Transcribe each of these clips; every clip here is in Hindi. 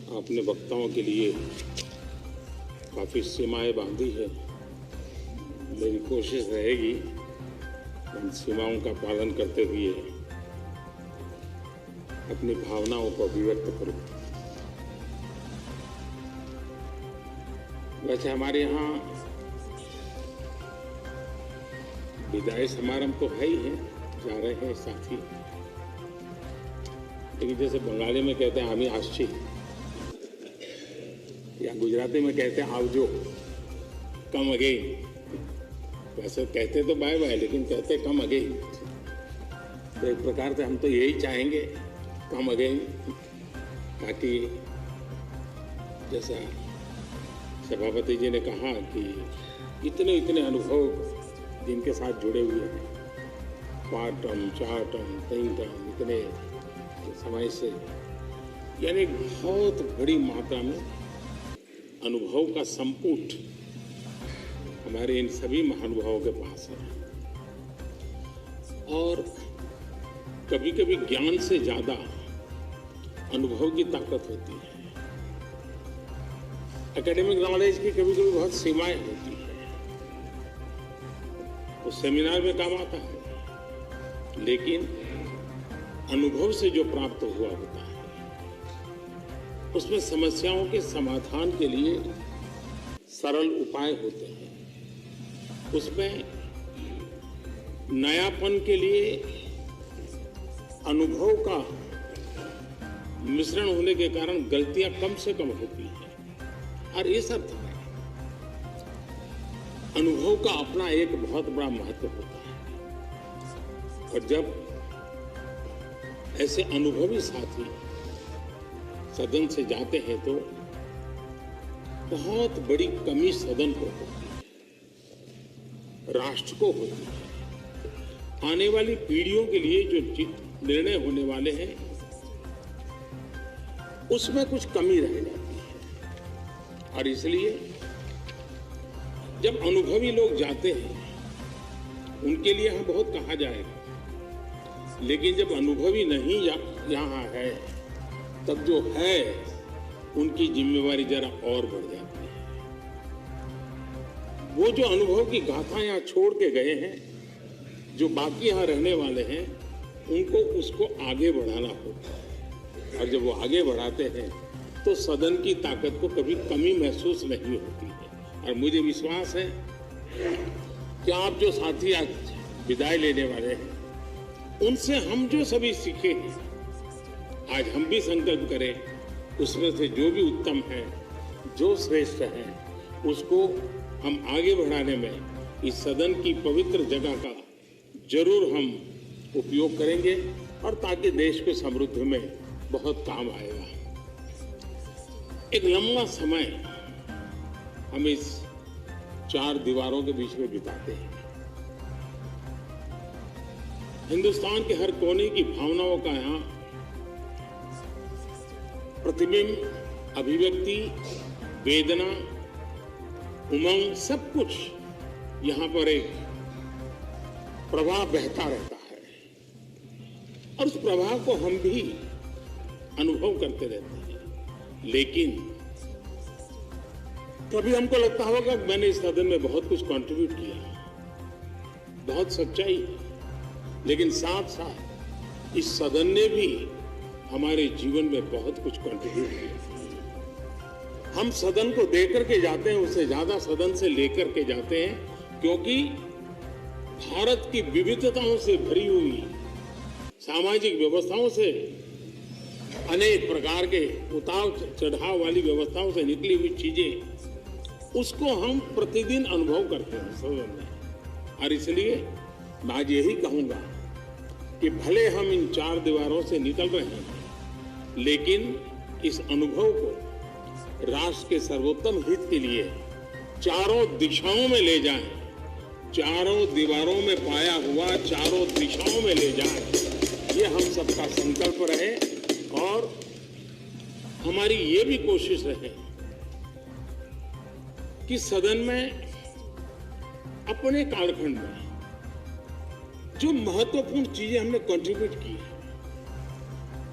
आपने वक्ताओं के लिए काफ़ी सीमाएं बांधी है। मेरी कोशिश रहेगी उन सीमाओं का पालन करते हुए अपनी भावनाओं को अभिव्यक्त करूं। वैसे हमारे यहाँ विदाई समारंभ तो है ही है, जा रहे हैं साथी, लेकिन जैसे बंगाली में कहते हैं आमी आश्ची, या गुजराती में कहते हैं आवजो, कम अगेन। वैसे कहते तो बाय बाय, लेकिन कहते कम अगेन। तो एक प्रकार से हम तो यही चाहेंगे, कम अगेन, ताकि जैसा सभापति जी ने कहा कि इतने इतने अनुभव जिनके साथ जुड़े हुए हैं, 5 टर्म 4 टर्म 3 टर्म इतने समय से, यानी बहुत बड़ी मात्रा में अनुभव का संपुट हमारे इन सभी महानुभावों के पास है। और कभी कभी ज्ञान से ज्यादा अनुभव की ताकत होती है। एकेडमिक नॉलेज की कभी कभी बहुत सीमाएं होती है, वो सेमिनार में काम आता है, लेकिन अनुभव से जो प्राप्त हुआ होता है उसमें समस्याओं के समाधान के लिए सरल उपाय होते हैं, उसमें नयापन के लिए अनुभव का मिश्रण होने के कारण गलतियां कम से कम होती हैं। और इस अर्थ में अनुभव का अपना एक बहुत बड़ा महत्व होता है। और जब ऐसे अनुभवी साथी सदन से जाते हैं तो बहुत बड़ी कमी सदन को होती है, राष्ट्र को होती है। आने वाली पीढ़ियों के लिए जो निर्णय होने वाले हैं उसमें कुछ कमी रह जाती है। और इसलिए जब अनुभवी लोग जाते हैं उनके लिए यहां बहुत कहा जाएगा, लेकिन जब अनुभवी नहीं यहां है तब जो है उनकी जिम्मेवारी जरा और बढ़ जाती है। वो जो अनुभव की गाथा यहां छोड़ के गए हैं, जो बाकी यहां रहने वाले हैं, उनको उसको आगे बढ़ाना होता है। और जब वो आगे बढ़ाते हैं तो सदन की ताकत को कभी कमी महसूस नहीं होती है। और मुझे विश्वास है कि आप जो साथी आज विदाई लेने वाले हैं, उनसे हम जो सभी सीखे हैं, आज हम भी संकल्प करें उसमें से जो भी उत्तम है, जो श्रेष्ठ है, उसको हम आगे बढ़ाने में इस सदन की पवित्र जगह का जरूर हम उपयोग करेंगे, और ताकि देश को समृद्धि में बहुत काम आएगा। एक लंबा समय हम इस 4 दीवारों के बीच में बिताते हैं। हिंदुस्तान के हर कोने की भावनाओं का यहाँ प्रतिबिंब, अभिव्यक्ति, वेदना, उमंग, सब कुछ यहां पर एक प्रवाह बहता रहता है। और उस प्रवाह को हम भी अनुभव करते रहते हैं। लेकिन कभी हमको लगता होगा कि मैंने इस सदन में बहुत कुछ कंट्रीब्यूट किया, बहुत सच्चाई है, लेकिन साथ साथ इस सदन ने भी हमारे जीवन में बहुत कुछ कंट्रीब्यूट किया। हम सदन को देकर के जाते हैं, उससे ज्यादा सदन से लेकर के जाते हैं, क्योंकि भारत की विविधताओं से भरी हुई सामाजिक व्यवस्थाओं से, अनेक प्रकार के उतार चढ़ाव वाली व्यवस्थाओं से निकली हुई चीजें, उसको हम प्रतिदिन अनुभव करते हैं सदन में। और इसलिए मैं आज यही कहूंगा कि भले हम इन 4 दीवारों से निकल रहे हैं, लेकिन इस अनुभव को राष्ट्र के सर्वोत्तम हित के लिए चारों दिशाओं में ले जाएं, चारों दीवारों में पाया हुआ चारों दिशाओं में ले जाएं। ये हम सबका संकल्प रहे, और हमारी ये भी कोशिश रहे कि सदन में अपने कालखंड में जो महत्वपूर्ण चीजें हमने कंट्रीब्यूट की,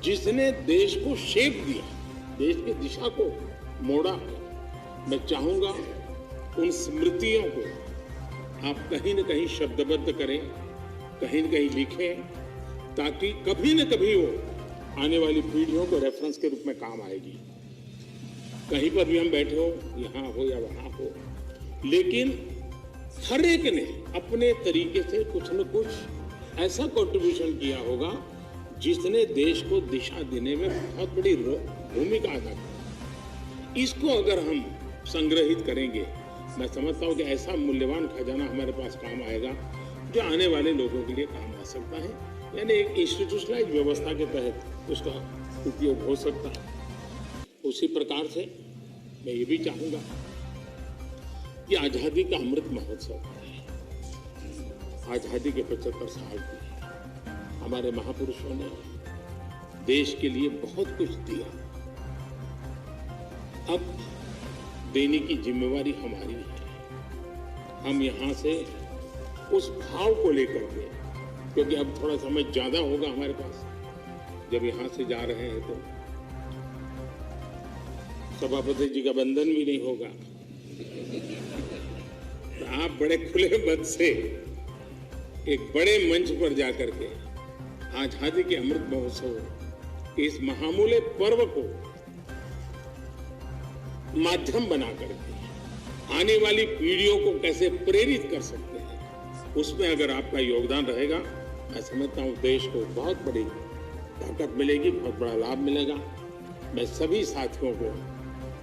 जिसने देश को शेप दिया, देश की दिशा को मोड़ा है। मैं चाहूंगा उन स्मृतियों को आप कहीं न कहीं शब्दबद्ध करें, कहीं न कहीं लिखें, ताकि कभी न कभी वो आने वाली पीढ़ियों को रेफरेंस के रूप में काम आएगी। कहीं पर भी हम बैठे हो, यहाँ हो या वहाँ हो, लेकिन हर एक ने अपने तरीके से कुछ न कुछ ऐसा कंट्रीब्यूशन किया होगा जिसने देश को दिशा देने में बहुत बड़ी भूमिका अदा की। इसको अगर हम संग्रहित करेंगे, मैं समझता हूँ कि ऐसा मूल्यवान खजाना हमारे पास काम आएगा जो आने वाले लोगों के लिए काम आ सकता है। यानी एक इंस्टीट्यूशनलाइज व्यवस्था के तहत उसका उपयोग हो सकता है। उसी प्रकार से मैं ये भी चाहूंगा कि आजादी का अमृत महोत्सव है। आजादी के 75 साल की हमारे महापुरुषों ने देश के लिए बहुत कुछ दिया। अब देने की जिम्मेवारी हमारी है। हम यहां से उस भाव को लेकर के, क्योंकि अब थोड़ा समय ज्यादा होगा हमारे पास, जब यहां से जा रहे हैं तो सभापति जी का बंधन भी नहीं होगा, तो आप बड़े खुले मन से एक बड़े मंच पर जाकर के आजादी के अमृत महोत्सव के इस महामूल्य पर्व को माध्यम बना करके आने वाली पीढ़ियों को कैसे प्रेरित कर सकते हैं, उसमें अगर आपका योगदान रहेगा, मैं समझता हूं देश को बहुत बड़ी ताकत मिलेगी, बहुत बड़ा लाभ मिलेगा। मैं सभी साथियों को,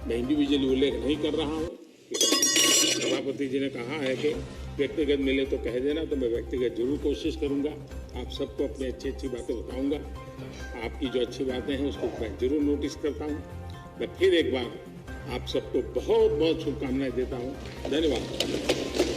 मैं इंडिविजुअली उल्लेख नहीं कर रहा हूं, सभापति जी ने कहा है कि व्यक्तिगत मिले तो कह देना, तो मैं व्यक्तिगत जरूर कोशिश करूंगा। आप सबको अपनी अच्छी बातें बताऊंगा। आपकी जो अच्छी बातें हैं उसको मैं जरूर नोटिस करता हूं। मैं फिर एक बार आप सबको बहुत बहुत शुभकामनाएं देता हूं। धन्यवाद।